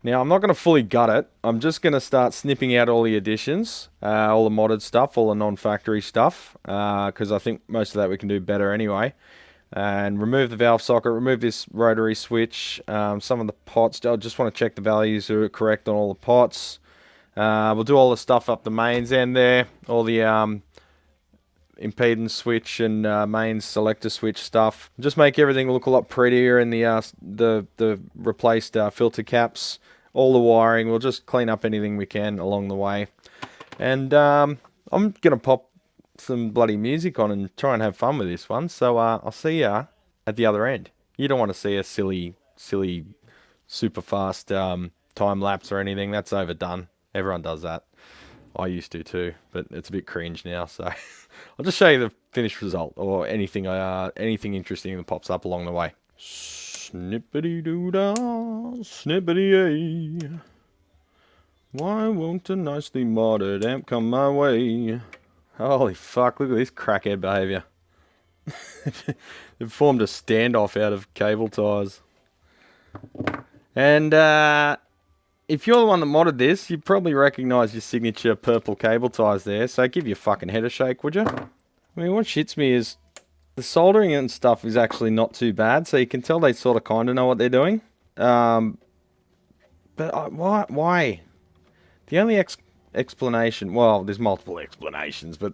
Now, I'm not going to fully gut it. I'm just going to start snipping out all the additions, all the modded stuff, all the non-factory stuff, because I think most of that we can do better anyway. And remove the valve socket, remove this rotary switch, some of the pots. I just want to check the values are correct on all the pots. We'll do all the stuff up the mains end there, all the impedance switch and mains selector switch stuff. Just make everything look a lot prettier, and the replaced filter caps, all the wiring. We'll just clean up anything we can along the way. And I'm gonna pop some bloody music on and try and have fun with this one. So I'll see ya at the other end. You don't want to see a silly super fast time lapse or anything. That's overdone. Everyone does that. I used to too, but it's a bit cringe now. So I'll just show you the finished result, or anything interesting that pops up along the way. Snippity doo dah, snippity a. Why won't a nicely modded amp come my way? Holy fuck, look at this crackhead behaviour. They've formed a standoff out of cable ties. And if you're the one that modded this, you probably recognise your signature purple cable ties there, so give your fucking head a shake, would you? I mean, what shits me is the soldering and stuff is actually not too bad, so you can tell they sort of kind of know what they're doing. But why? The only explanation, well, there's multiple explanations, but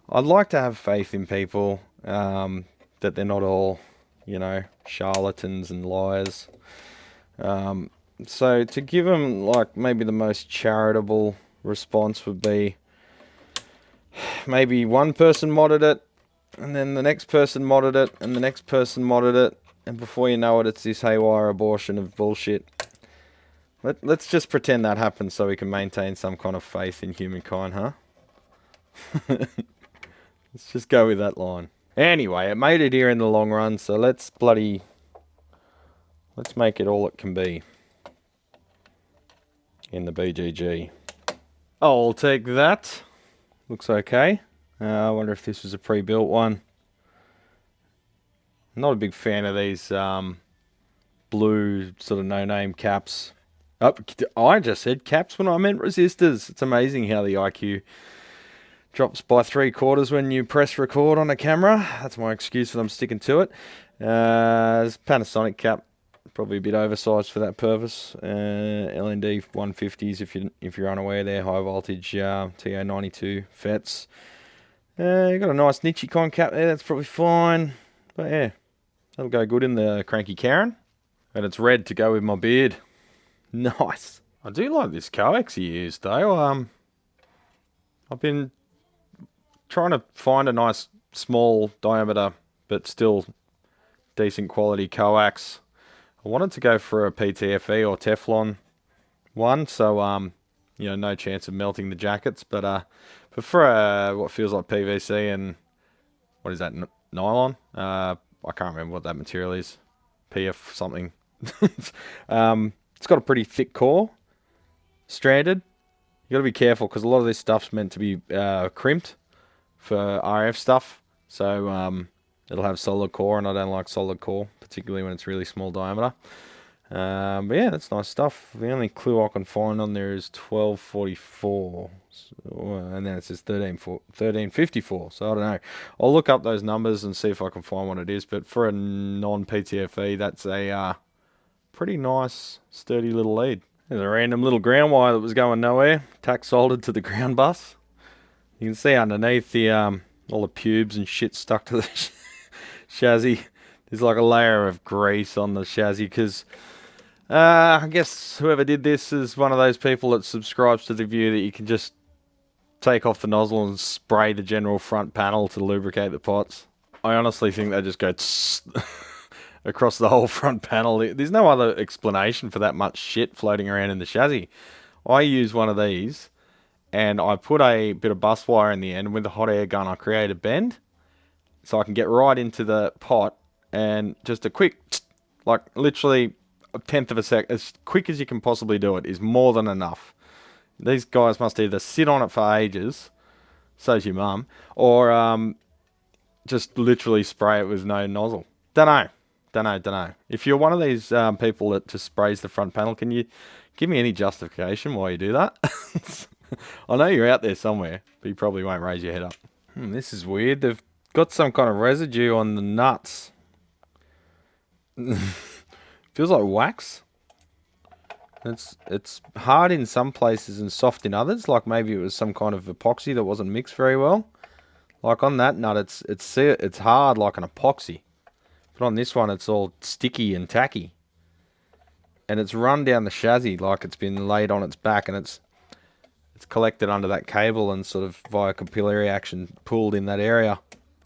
I'd like to have faith in people, that they're not all, you know, charlatans and liars. So to give them, like, maybe the most charitable response would be, maybe one person modded it, and then the next person modded it, and the next person modded it, and before you know it, it's this haywire abortion of bullshit. Let's just pretend that happens so we can maintain some kind of faith in humankind, huh? Let's just go with that line. Anyway, it made it here in the long run, so let's make it all it can be in the BGG. I'll take that. Looks okay. I wonder if this was a pre-built one. Not a big fan of these blue sort of no-name caps. Oh, I just said caps when I meant resistors. It's amazing how the IQ drops by 3/4 when you press record on a camera. That's my excuse, and I'm sticking to it. It's Panasonic cap, probably a bit oversized for that purpose. LND 150s, if you're unaware, they're high voltage TO92 FETs. You got a nice Nichicon cap there. That's probably fine, but yeah, that'll go good in the Cranky Karen. And it's red to go with my beard. Nice. I do like this coax he used though. I've been trying to find a nice small diameter but still decent quality coax. I wanted to go for a PTFE or Teflon one, so you know, no chance of melting the jackets, but for what feels like PVC and what is that, nylon? I can't remember what that material is. PF something. It's got a pretty thick core, stranded. You got to be careful because a lot of this stuff's meant to be crimped for RF stuff. So it'll have solid core, and I don't like solid core, particularly when it's really small diameter. But yeah, that's nice stuff. The only clue I can find on there is 1244, and then it says 1354. So I don't know. I'll look up those numbers and see if I can find what it is. But for a non-PTFE, that's a pretty nice, sturdy little lead. There's a random little ground wire that was going nowhere, tack soldered to the ground bus. You can see underneath the all the pubes and shit stuck to the chassis. There's like a layer of grease on the chassis because I guess whoever did this is one of those people that subscribes to the view that you can just take off the nozzle and spray the general front panel to lubricate the pots. I honestly think they just go across the whole front panel. There's no other explanation for that much shit floating around in the chassis. I use one of these and I put a bit of bus wire in the end, and with the hot air gun I create a bend so I can get right into the pot, and just a quick, like literally a tenth of a sec, as quick as you can possibly do it, is more than enough. These guys must either sit on it for ages, so's your mum, or just literally spray it with no nozzle. Don't know. Don't know. If you're one of these people that just sprays the front panel, can you give me any justification why you do that? I know you're out there somewhere, but you probably won't raise your head up. This is weird. They've got some kind of residue on the nuts. Feels like wax. It's hard in some places and soft in others. Like maybe it was some kind of epoxy that wasn't mixed very well. Like on that nut, it's hard like an epoxy. But on this one, it's all sticky and tacky. And it's run down the chassis like it's been laid on its back, and it's collected under that cable and sort of via capillary action pulled in that area.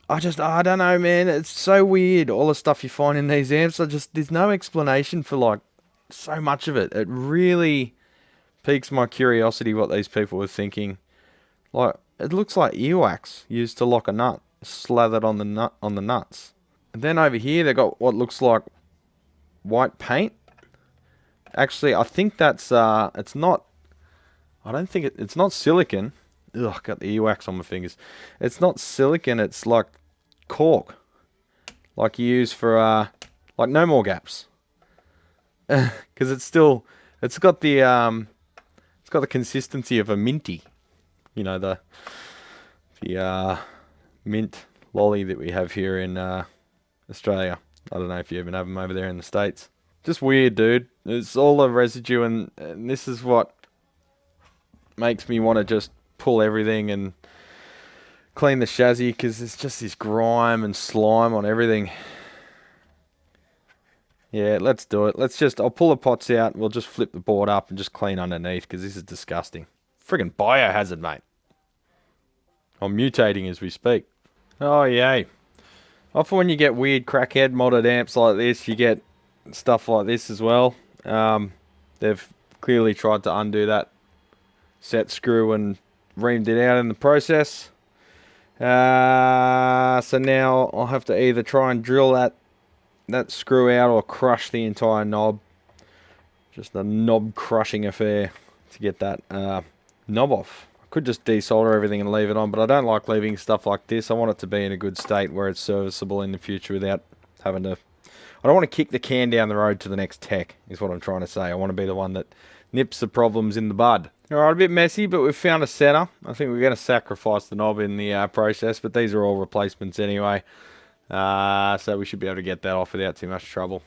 I don't know, man. It's so weird. All the stuff you find in these amps, there's no explanation for like so much of it. It really piques my curiosity what these people were thinking. Like, it looks like earwax used to lock a nut, slathered on the nuts. And then over here they got what looks like white paint. Actually, I think that's it's not. I don't think it's not silicon. Ugh, I got the earwax on my fingers. It's not silicon. It's like cork, like you use for like no more gaps. Because it's got the consistency of a minty. You know, the mint lolly that we have here in Australia. I don't know if you even have them over there in the States. Just weird, dude. It's all the residue, and this is what makes me want to just pull everything and clean the chassis, because there's just this grime and slime on everything. Yeah, let's do it. I'll pull the pots out, we'll just flip the board up and just clean underneath, because this is disgusting. Friggin' biohazard, mate. I'm mutating as we speak. Oh, yay. Often when you get weird crackhead modded amps like this, you get stuff like this as well. They've clearly tried to undo that set screw and reamed it out in the process. So now I'll have to either try and drill that screw out or crush the entire knob. Just a knob crushing affair to get that knob off. I could just desolder everything and leave it on, but I don't like leaving stuff like this. I want it to be in a good state where it's serviceable in the future without having to... I don't want to kick the can down the road to the next tech, is what I'm trying to say. I want to be the one that nips the problems in the bud. Alright, a bit messy, but we've found a center. I think we're going to sacrifice the knob in the process, but these are all replacements anyway. So we should be able to get that off without too much trouble.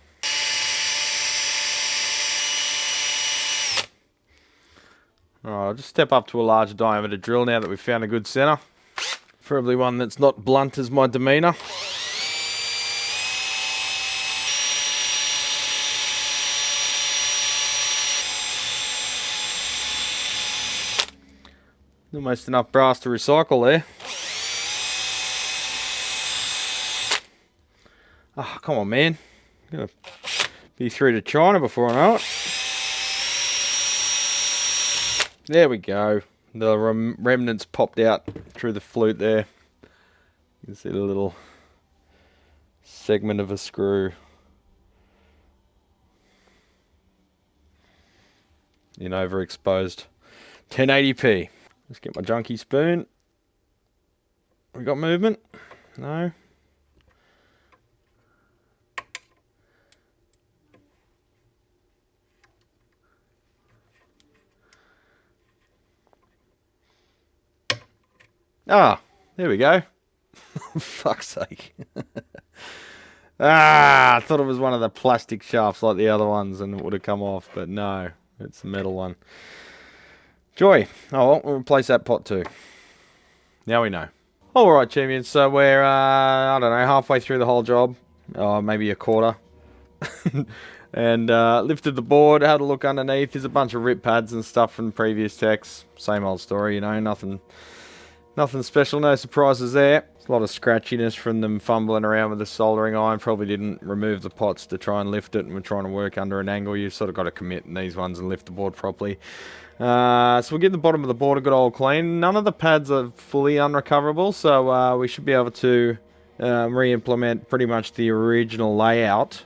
Alright, I'll just step up to a larger diameter drill now that we've found a good center. Preferably one that's not blunt as my demeanor. Almost enough brass to recycle there. Oh, come on, man. I'm going to be through to China before I know it. There we go. The remnants popped out through the flute there. You can see the little segment of a screw in overexposed 1080p. Let's get my junky spoon. We got movement? No. Ah, there we go. Fuck's sake. I thought it was one of the plastic shafts like the other ones and it would have come off, but no, it's the metal one. Joy. Oh, well, we'll replace that pot too. Now we know. Alright, champions, so we're, I don't know, halfway through the whole job. Maybe a quarter. And lifted the board, had a look underneath. There's a bunch of rip pads and stuff from previous techs. Same old story, you know, nothing special, no surprises there. There's a lot of scratchiness from them fumbling around with the soldering iron. Probably didn't remove the pots to try and lift it, and we're trying to work under an angle. You've sort of got to commit in these ones and lift the board properly. So we'll give the bottom of the board a good old clean. None of the pads are fully unrecoverable, so we should be able to re-implement pretty much the original layout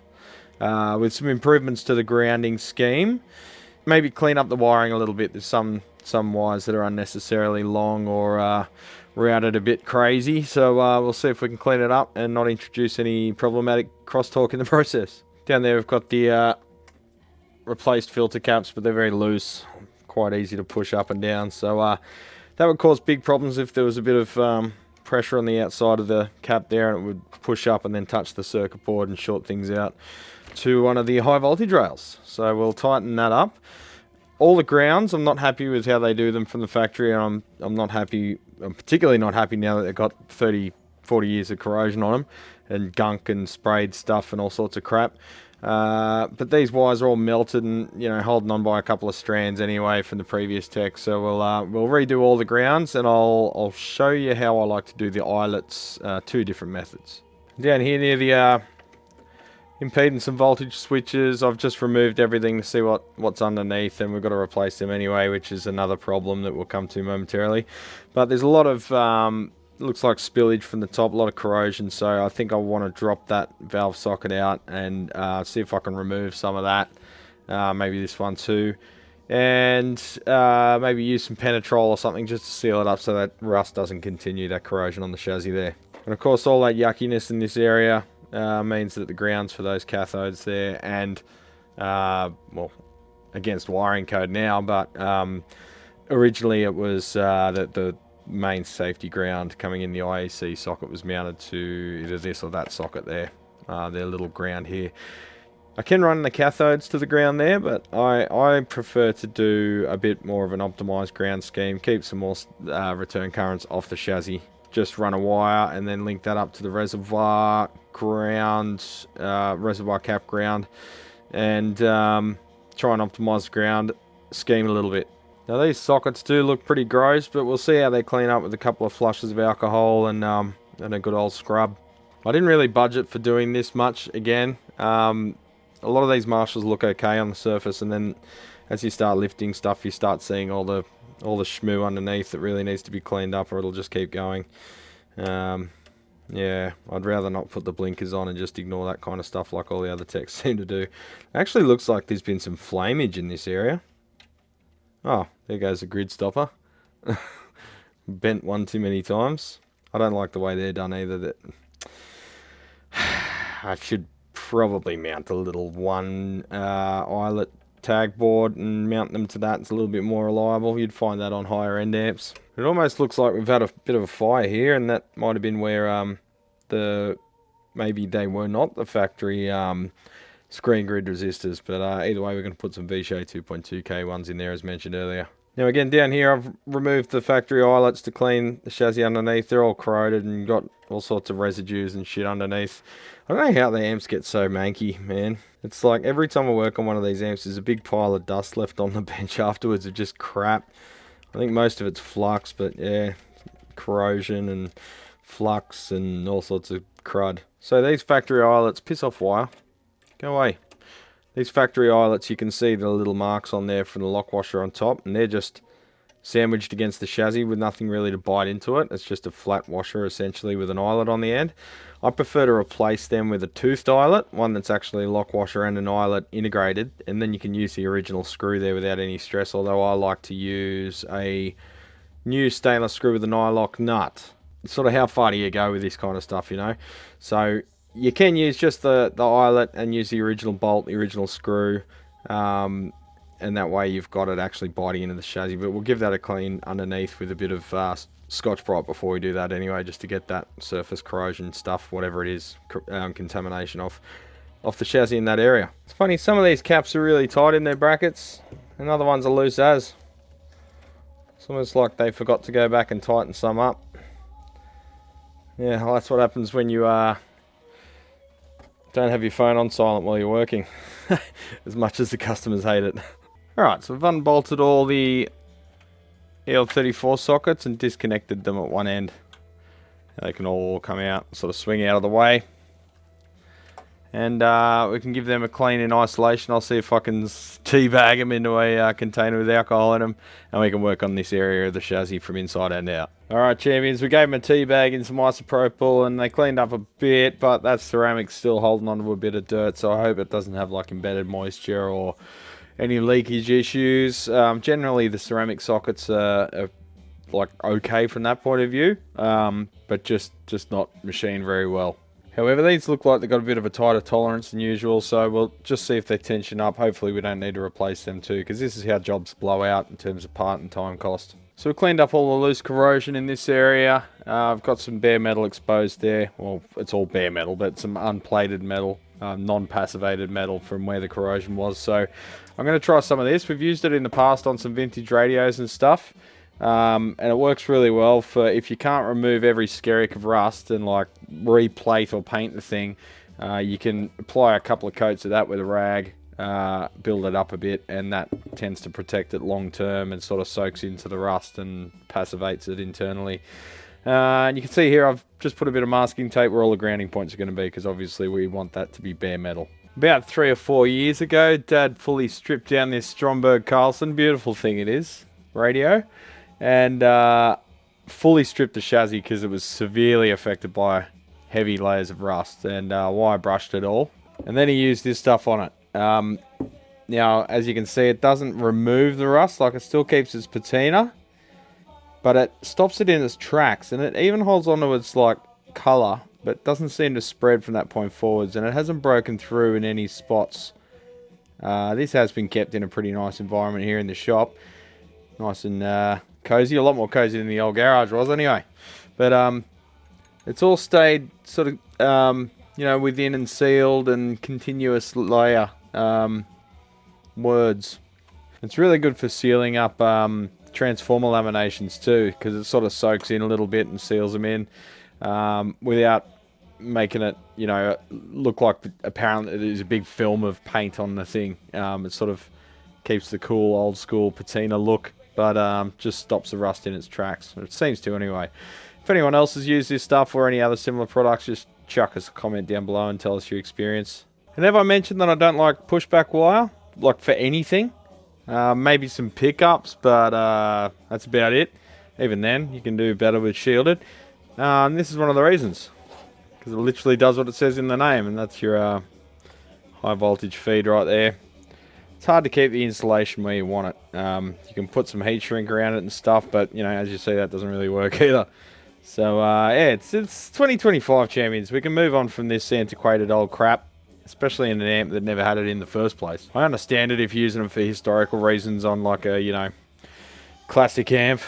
with some improvements to the grounding scheme. maybe clean up the wiring a little bit. There's some wires that are unnecessarily long or routed a bit crazy. So we'll see if we can clean it up and not introduce any problematic crosstalk in the process. Down there we've got the replaced filter caps, but they're very loose, quite easy to push up and down. So that would cause big problems if there was a bit of pressure on the outside of the cap there, and it would push up and then touch the circuit board and short things out to one of the high voltage rails. So we'll tighten that up. All the grounds, I'm not happy with how they do them from the factory, and I'm not happy. I'm particularly not happy now that they've got 30, 40 years of corrosion on them and gunk and sprayed stuff and all sorts of crap. But these wires are all melted and, you know, holding on by a couple of strands anyway from the previous tech. So we'll redo all the grounds, and I'll show you how I like to do the eyelets, two different methods. Down here near the impedance and voltage switches, I've just removed everything to see what's underneath, and we've got to replace them anyway, which is another problem that we'll come to momentarily. But there's a lot of looks like spillage from the top, a lot of corrosion, so I think I want to drop that valve socket out and see if I can remove some of that, maybe this one too, and maybe use some Penetrol or something just to seal it up so that rust doesn't continue, that corrosion on the chassis there. And of course all that yuckiness in this area means that the grounds for those cathodes there, and well, against wiring code now, but originally it was that the main safety ground coming in the IEC socket was mounted to either this or that socket there, their little ground here. I can run the cathodes to the ground there, but I prefer to do a bit more of an optimized ground scheme, keep some more return currents off the chassis, just run a wire and then link that up to the reservoir ground, reservoir cap ground, and try and optimize the ground scheme a little bit. Now these sockets do look pretty gross, but we'll see how they clean up with a couple of flushes of alcohol and a good old scrub. I didn't really budget for doing this much again. A lot of these marshals look okay on the surface, and then as you start lifting stuff, you start seeing all the shmoo underneath that really needs to be cleaned up, or it'll just keep going. Yeah, I'd rather not put the blinkers on and just ignore that kind of stuff like all the other techs seem to do. It actually looks like there's been some flameage in this area. Oh, there goes the grid stopper. Bent one too many times. I don't like the way they're done either. That I should probably mount a little one eyelet tag board and mount them to that. It's a little bit more reliable. You'd find that on higher end amps. It almost looks like we've had a bit of a fire here, and that might have been where maybe they were not the factory screen grid resistors, but either way we're going to put some Vishay 2.2K ones in there as mentioned earlier. Now again, down here I've removed the factory eyelets to clean the chassis underneath. They're all corroded and got all sorts of residues and shit underneath. I don't know how the amps get so manky, man. It's like every time I work on one of these amps there's a big pile of dust left on the bench afterwards of just crap. I think most of it's flux, but yeah, corrosion and flux and all sorts of crud. So these factory eyelets, piss off wire. Go away. These factory eyelets, you can see the little marks on there from the lock washer on top, and they're just sandwiched against the chassis with nothing really to bite into it. It's just a flat washer essentially with an eyelet on the end. I prefer to replace them with a toothed eyelet, one that's actually a lock washer and an eyelet integrated, and then you can use the original screw there without any stress, although I like to use a new stainless screw with a nylock nut. It's sort of how far do you go with this kind of stuff, you know? So you can use just the eyelet and use the original bolt, the original screw, and that way you've got it actually biting into the chassis. But we'll give that a clean underneath with a bit of Scotch-Brite before we do that anyway, just to get that surface corrosion stuff, whatever it is, contamination off the chassis in that area. It's funny, some of these caps are really tight in their brackets, and other ones are loose as. It's almost like they forgot to go back and tighten some up. Yeah, well, that's what happens when you don't have your phone on silent while you're working, as much as the customers hate it. Alright, so we've unbolted all the EL34 sockets and disconnected them at one end. They can all come out, sort of swing out of the way. And we can give them a clean in isolation. I'll see if I can teabag them into a container with alcohol in them, and we can work on this area of the chassis from inside and out. Alright champions, we gave them a teabag in some isopropyl and they cleaned up a bit, but that ceramic's still holding onto a bit of dirt, so I hope it doesn't have like embedded moisture or any leakage issues. Generally, the ceramic sockets are like okay from that point of view, but just not machined very well. However, these look like they've got a bit of a tighter tolerance than usual, so we'll just see if they tension up. Hopefully we don't need to replace them too, because this is how jobs blow out in terms of part and time cost. So we cleaned up all the loose corrosion in this area. I've got some bare metal exposed there. Well, it's all bare metal, but some unplated metal, non-passivated metal from where the corrosion was. So I'm going to try some of this. We've used it in the past on some vintage radios and stuff. And it works really well for if you can't remove every skerrick of rust and like replate or paint the thing. You can apply a couple of coats of that with a rag, build it up a bit, and that tends to protect it long term and sort of soaks into the rust and passivates it internally. And you can see here I've just put a bit of masking tape where all the grounding points are going to be, because obviously we want that to be bare metal. About 3 or 4 years ago, Dad fully stripped down this Stromberg Carlson, beautiful thing it is, radio, and fully stripped the chassis because it was severely affected by heavy layers of rust, and wire brushed it all. And then he used this stuff on it. Now, as you can see, it doesn't remove the rust, like it still keeps its patina, but it stops it in its tracks, and it even holds onto its like colour, but doesn't seem to spread from that point forwards, and it hasn't broken through in any spots. This has been kept in a pretty nice environment here in the shop. Nice and cozy, a lot more cozy than the old garage was anyway. But it's all stayed sort of, you know, within and sealed and continuous layer words. It's really good for sealing up transformer laminations too, because it sort of soaks in a little bit and seals them in without making it, you know, look like apparently there's a big film of paint on the thing. It sort of keeps the cool old school patina look, but just stops the rust in its tracks. It seems to anyway. If anyone else has used this stuff or any other similar products, just chuck us a comment down below and tell us your experience. And have I mentioned that I don't like pushback wire, like for anything? Maybe some pickups, but that's about it. Even then, you can do better with shielded. And this is one of the reasons, because it literally does what it says in the name, and that's your high voltage feed right there. It's hard to keep the insulation where you want it. You can put some heat shrink around it and stuff, but you know, as you see, that doesn't really work either. So yeah, it's 2025 champions. We can move on from this antiquated old crap, especially in an amp that never had it in the first place. I understand it if you're using them for historical reasons on like a, you know, classic amp,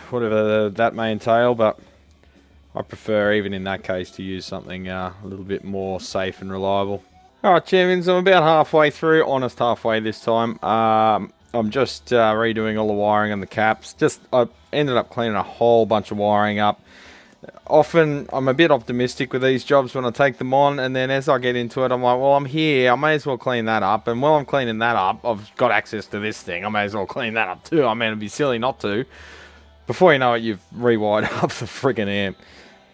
whatever that may entail, but I prefer, even in that case, to use something a little bit more safe and reliable. Alright champions, I'm about halfway through, honest halfway this time. I'm just redoing all the wiring on the caps. I ended up cleaning a whole bunch of wiring up. Often I'm a bit optimistic with these jobs when I take them on, and then as I get into it I'm like, well, I'm here, I may as well clean that up, and while I'm cleaning that up, I've got access to this thing, I may as well clean that up too. I mean, it'd be silly not to. Before you know it, you've rewired up the friggin' amp.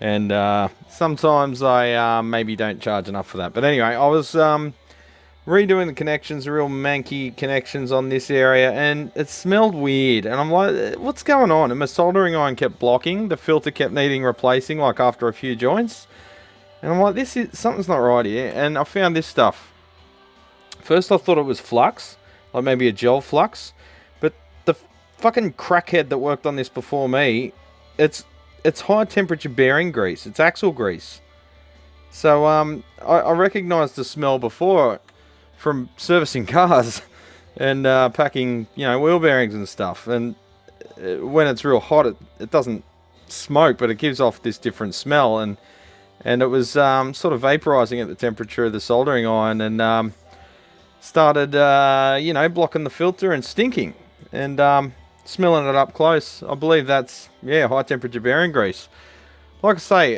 And sometimes I maybe don't charge enough for that. But anyway, I was redoing the connections, real manky connections on this area, and it smelled weird. And I'm like, what's going on? And my soldering iron kept blocking. The filter kept needing replacing, like after a few joints. And I'm like, something's not right here. And I found this stuff. First I thought it was flux, like maybe a gel flux. But the fucking crackhead that worked on this before me, it's high temperature bearing grease. It's axle grease. So I recognised the smell before from servicing cars and packing, you know, wheel bearings and stuff. And when it's real hot, it doesn't smoke, but it gives off this different smell. And it was sort of vaporising at the temperature of the soldering iron, and started, you know, blocking the filter and stinking. And smelling it up close, I believe that's, yeah, high temperature bearing grease. Like I say,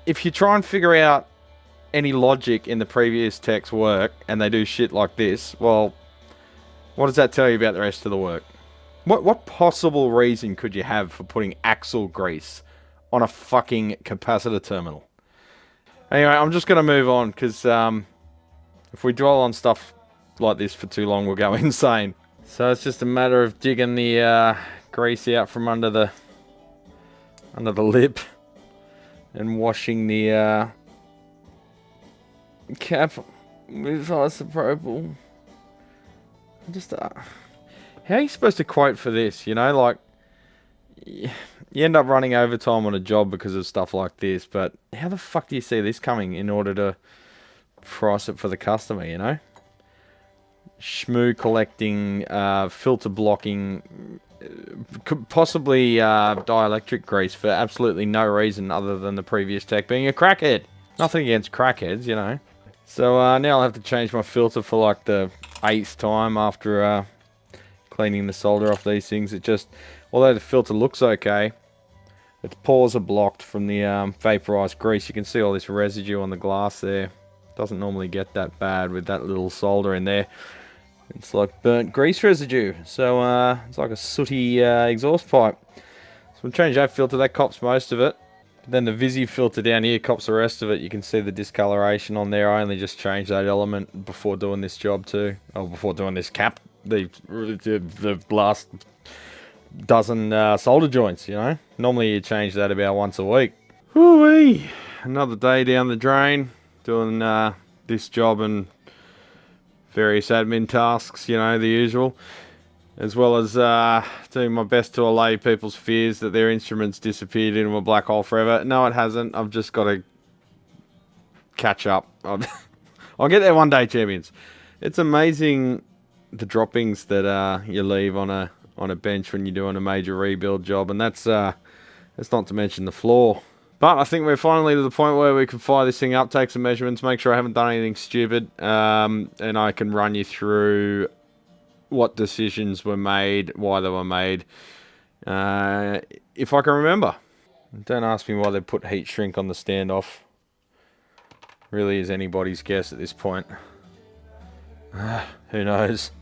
if you try and figure out any logic in the previous tech's work and they do shit like this, well, what does that tell you about the rest of the work? What possible reason could you have for putting axle grease on a fucking capacitor terminal? Anyway, I'm just going to move on, because if we dwell on stuff like this for too long, we'll go insane. So it's just a matter of digging the grease out from under the lip and washing the cap with isopropyl. Just, how are you supposed to quote for this? You know, like, you end up running overtime on a job because of stuff like this, but how the fuck do you see this coming in order to price it for the customer, you know? Shmoo collecting, filter blocking, possibly dielectric grease for absolutely no reason other than the previous tech being a crackhead. Nothing against crackheads, you know. So now I'll have to change my filter for like the 8th time after cleaning the solder off these things. It just, although the filter looks okay, its pores are blocked from the vaporized grease. You can see all this residue on the glass there. Doesn't normally get that bad with that little solder in there. It's like burnt grease residue. So it's like a sooty exhaust pipe. So we'll change that filter. That cops most of it. But then the Visi filter down here cops the rest of it. You can see the discoloration on there. I only just changed that element before doing this job too. Oh, before doing this cap. The last dozen solder joints, you know. Normally you change that about once a week. Whoo-wee. Another day down the drain. Doing this job and various admin tasks, you know, the usual. As well as doing my best to allay people's fears that their instruments disappeared into a black hole forever. No, it hasn't. I've just got to catch up. I'll get there one day, champions. It's amazing the droppings that you leave on a bench when you're doing a major rebuild job, and that's not to mention the floor. But I think we're finally to the point where we can fire this thing up, take some measurements, make sure I haven't done anything stupid, and I can run you through what decisions were made, why they were made, if I can remember. Don't ask me why they put heat shrink on the standoff. Really is anybody's guess at this point. Who knows?